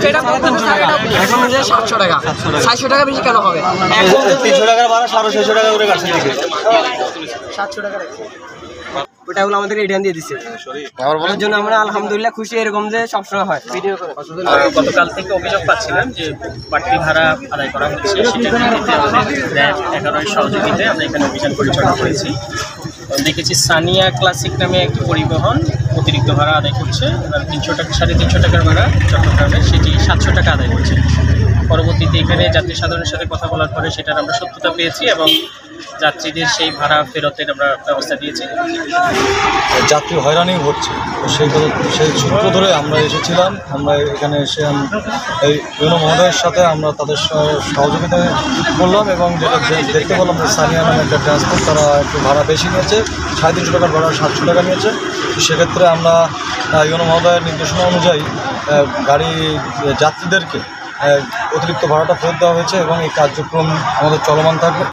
এটা এখন যে 700 টাকা 600 টাকা বেশি কেন হবে? 300 টাকার ভাড়া 650 টাকা করে কাটছে টিকিট 700 টাকা ওটা হলো আমাদের রিটার্ন দিয়ে দিচ্ছে। তার জন্য আমরা আলহামদুলিল্লাহ খুশি, এরকম যে সবসময় হয়। ভিডিও করে গতকাল থেকে অভিযোগ পাচ্ছিলাম যে বাড়তি ভাড়া আদায় করা হচ্ছে, সেটার ভিত্তিতে আমাদের র্যাব 11 এর সহযোগিতায় আমরা এখানে অভিযান পরিচালনা করেছি। দেখেছি সানিয়া ক্লাসিক নামে একটি পরিবহন অতিরিক্ত ভাড়া আদায় করছে, এবার 300 টাকা 350 টাকার ভাড়া চট্টগ্রামে সেটি 700 টাকা আদায় করছে। পরবর্তীতে এখানে যাত্রী সাধারণের সাথে কথা বলার পরে সেটার আমরা সত্যতা পেয়েছি এবং যাত্রীদের সেই ভাড়া ফেরতের আমরা ব্যবস্থা দিয়েছি। যাত্রী হয়রানি হচ্ছে, সেই সূত্র ধরে আমরা এসেছিলাম। আমরা এখানে এসে এই ইউনো মহোদয়ের সাথে আমরা তাদের সহযোগিতা করলাম এবং যেটা দেখতে পেলাম যে সানিয়া নামে একটা ট্রান্সপোর্ট, তারা একটু ভাড়া বেশি নিয়েছে, 350 টাকার ভাড়া 700 টাকা নিয়েছে। সেক্ষেত্রে আমরা ইউনো মহোদয়ের নির্দেশনা অনুযায়ী গাড়ি যাত্রীদেরকে অতিরিক্ত ভাড়াটা ফেরত দেওয়া হয়েছে এবং এই কার্যক্রম আমাদের চলমান থাকবে।